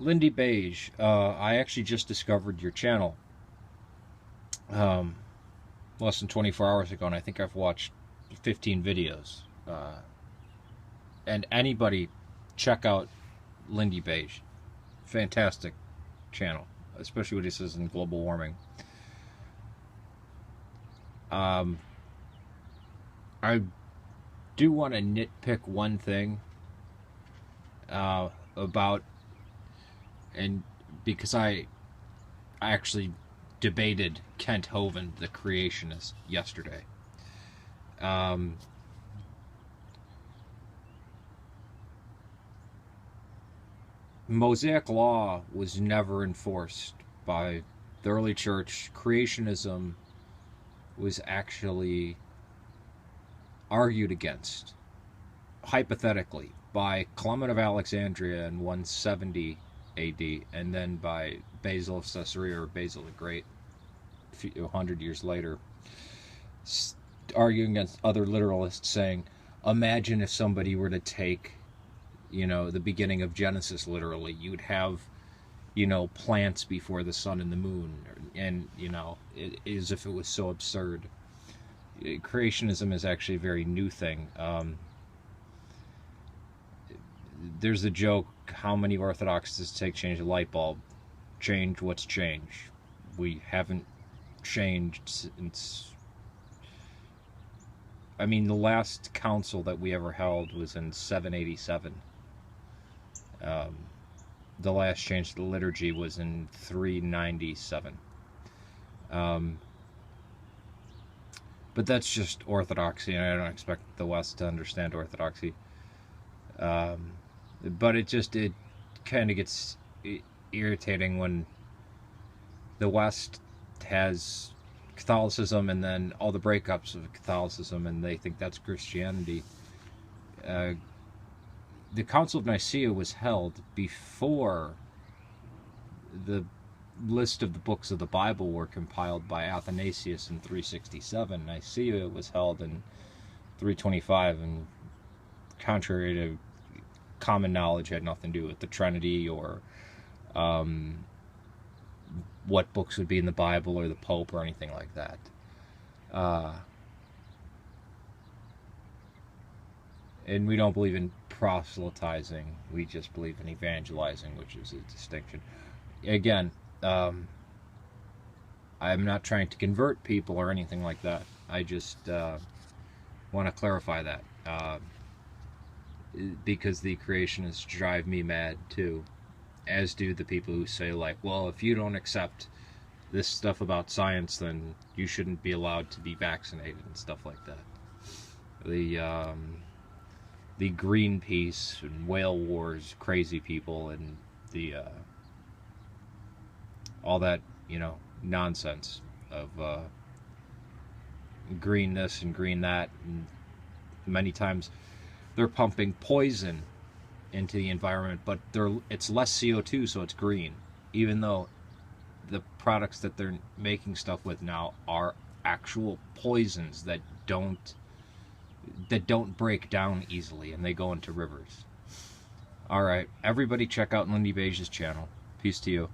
Lindybiege, I actually just discovered your channel less than 24 hours ago, and I think I've watched 15 videos. And anybody, check out Lindybiege. Fantastic channel, especially what he says in global warming. I do want to nitpick one thing about, and because I actually debated Kent Hovind, the creationist, yesterday. Mosaic law was never enforced by the early church. Creationism was actually argued against, hypothetically, by Clement of Alexandria in 170 AD, and then by Basil of Caesarea, or Basil the Great, 100 years later, arguing against other literalists, saying, imagine if somebody were to take, the beginning of Genesis literally. You'd have, plants before the sun and the moon, and, as if it was so absurd. Creationism is actually a very new thing. There's a joke, how many Orthodox does it take to change a light bulb? Change what's changed. We haven't changed since... I mean, the last council that we ever held was in 787. The last change to the liturgy was in 397. But that's just orthodoxy, and I don't expect the West to understand orthodoxy. But it kind of gets irritating when the West has Catholicism and then all the breakups of Catholicism, and they think that's Christianity. The Council of Nicaea was held before the list of the books of the Bible were compiled by Athanasius in 367. Nicaea was held in 325, and contrary to common knowledge, had nothing to do with the Trinity or what books would be in the Bible or the Pope or anything like that. And we don't believe in proselytizing. We just believe in evangelizing, which is a distinction. Again, I'm not trying to convert people or anything like that. I just want to clarify that. Because the creationists drive me mad too, as do the people who say, like, well, if you don't accept this stuff about science, then you shouldn't be allowed to be vaccinated and stuff like that. The Greenpeace and whale wars crazy people, and the all that, nonsense of green this and green that, and many times they're pumping poison into the environment, but it's less CO2, so it's green, even though the products that they're making stuff with now are actual poisons that don't break down easily, and they go into rivers. Alright, everybody check out Lindybiege's channel. Peace to you.